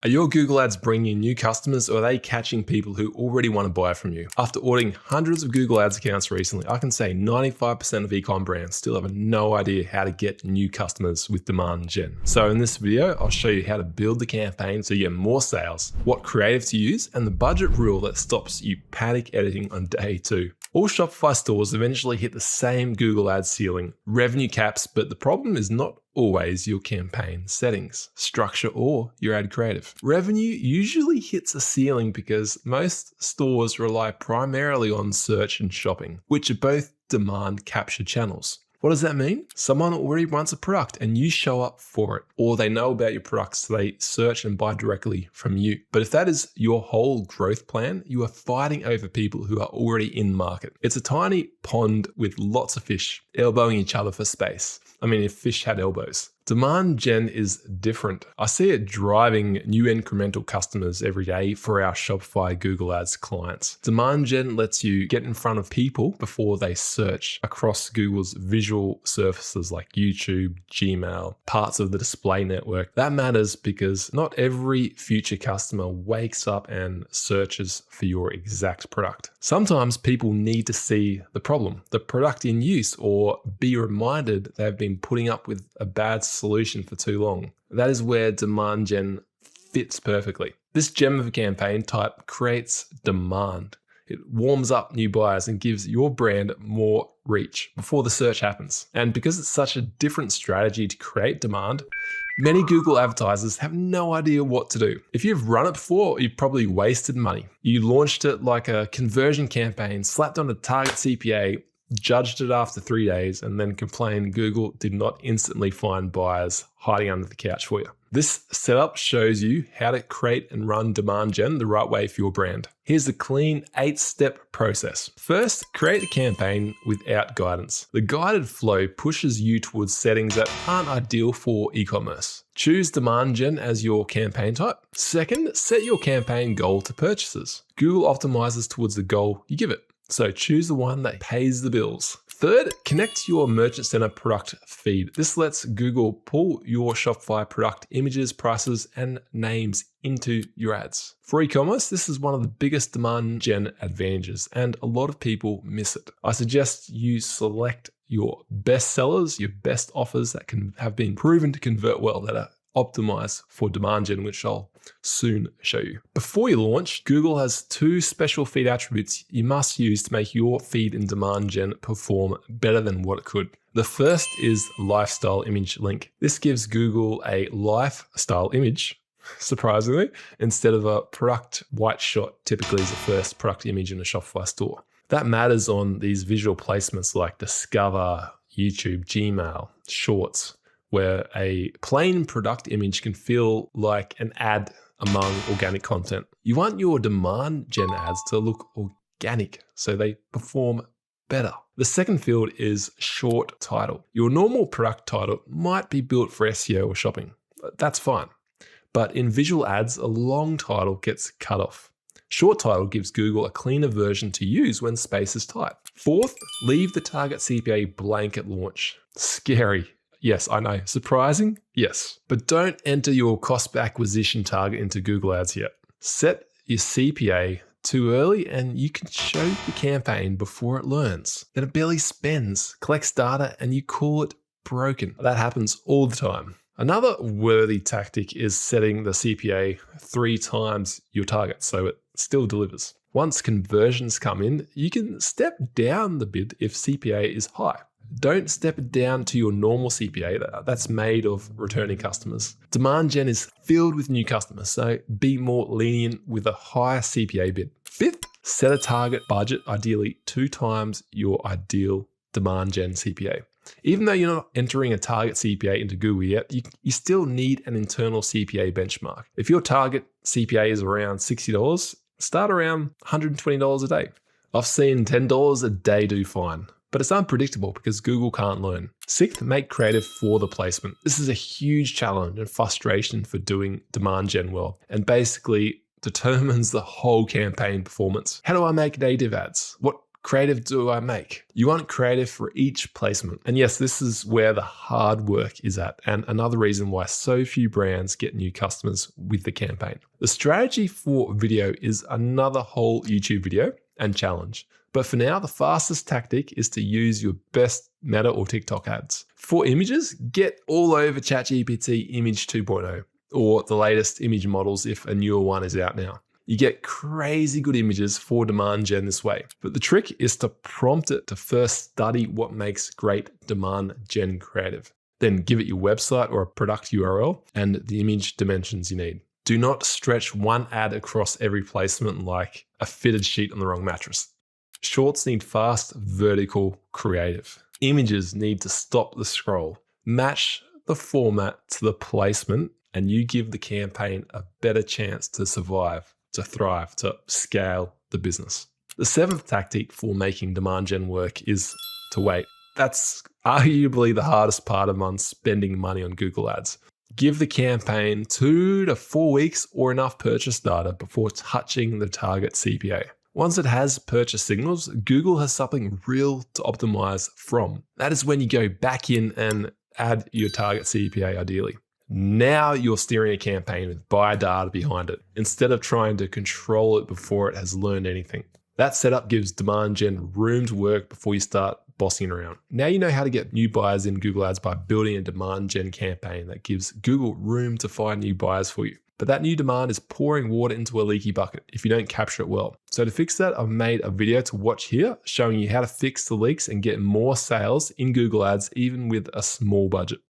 Are your Google ads bringing in new customers, or are they catching people who already want to buy from you? After auditing hundreds of Google Ads accounts recently, I can say 95% of e-com brands still have no idea how to get new customers with demand gen. So in this video, I'll show you how to build the campaign so you get more sales, what creative to use, and the budget rule that stops you panic editing on day 2. All Shopify stores eventually hit the same Google Ads ceiling, revenue caps, but the problem is not always your campaign settings, structure, or your ad creative. Revenue usually hits a ceiling because most stores rely primarily on search and shopping, which are both demand capture channels. What does that mean? Someone already wants a product and you show up for it, or they know about your product so they search and buy directly from you. But if that is your whole growth plan, you are fighting over people who are already in market. It's a tiny pond with lots of fish elbowing each other for space. I mean, if fish had elbows. Demand gen is different. I see it driving new incremental customers every day for our Shopify Google Ads clients. Demand gen lets you get in front of people before they search across Google's visual surfaces like YouTube, Gmail, parts of the display network. That matters because not every future customer wakes up and searches for your exact product. Sometimes people need to see the problem, the product in use, or be reminded they've been putting up with a bad solution for too long. That is where demand gen fits perfectly. This gem of a campaign type creates demand. It warms up new buyers and gives your brand more reach before the search happens. And because it's such a different strategy to create demand, many Google advertisers have no idea what to do. If you've run it before, you've probably wasted money. You launched it like a conversion campaign, slapped on a target CPA, judged it after 3 days, and then complained Google did not instantly find buyers hiding under the couch for you. This setup shows you how to create and run demand gen the right way for your brand. Here's the clean 8-step process. First, create a campaign without guidance. The guided flow pushes you towards settings that aren't ideal for e-commerce. Choose demand gen as your campaign type. Second, set your campaign goal to purchases. Google optimizes towards the goal you give it, so choose the one that pays the bills. Third, connect your Merchant Center product feed. This lets Google pull your Shopify product images, prices, and names into your ads. For e-commerce, this is one of the biggest demand gen advantages, and a lot of people miss it. I suggest you select your best sellers, your best offers that have been proven to convert well, that are optimized for demand gen, which I'll soon show you. Before you launch, Google has 2 special feed attributes you must use to make your feed in demand gen perform better than what it could. The first is lifestyle image link. This gives Google a lifestyle image, surprisingly, instead of a product white shot typically is the first product image in a Shopify store. That matters on these visual placements like Discover, YouTube, Gmail, Shorts, where a plain product image can feel like an ad among organic content. You want your demand gen ads to look organic so they perform better. The second field is short title. Your normal product title might be built for SEO or shopping. That's fine. But in visual ads, a long title gets cut off. Short title gives Google a cleaner version to use when space is tight. Fourth, leave the target CPA blank at launch. Scary. Yes, I know. Surprising? Yes. But don't enter your cost per acquisition target into Google Ads yet. Set your CPA too early and you can choke the campaign before it learns. Then it barely spends, collects data, and you call it broken. That happens all the time. Another worthy tactic is setting the CPA 3 times your target so it still delivers. Once conversions come in, you can step down the bid if CPA is high. Don't step it down to your normal CPA that's made of returning customers. Demand gen is filled with new customers, so be more lenient with a higher CPA bid. Fifth, set a target budget, ideally 2 times your ideal demand gen CPA. Even though you're not entering a target CPA into Google yet, you still need an internal CPA benchmark. If your target CPA is around $60, start around $120 a day. I've seen $10 a day do fine. But it's unpredictable because Google can't learn. Sixth, make creative for the placement. This is a huge challenge and frustration for doing demand gen well, and basically determines the whole campaign performance. How do I make native ads? What creative do I make? You want creative for each placement. And yes, this is where the hard work is at, and another reason why so few brands get new customers with the campaign. The strategy for video is another whole YouTube video and challenge. But for now, the fastest tactic is to use your best Meta or TikTok ads. For images, get all over ChatGPT Image 2.0 or the latest image models if a newer one is out now. You get crazy good images for demand gen this way. But the trick is to prompt it to first study what makes great demand gen creative. Then give it your website or a product URL and the image dimensions you need. Do not stretch one ad across every placement like a fitted sheet on the wrong mattress. Shorts need fast, vertical, creative. Images need to stop the scroll. Match the format to the placement and you give the campaign a better chance to survive, to thrive, to scale the business. The seventh tactic for making demand gen work is to wait. That's arguably the hardest part among spending money on Google Ads. Give the campaign 2 to 4 weeks or enough purchase data before touching the target CPA. Once it has purchase signals, Google has something real to optimize from. That is when you go back in and add your target CPA ideally. Now you're steering a campaign with buyer data behind it, instead of trying to control it before it has learned anything. That setup gives demand gen room to work before you start bossing around. Now you know how to get new buyers in Google Ads by building a demand gen campaign that gives Google room to find new buyers for you. But that new demand is pouring water into a leaky bucket if you don't capture it well. So to fix that, I've made a video to watch here showing you how to fix the leaks and get more sales in Google Ads even with a small budget.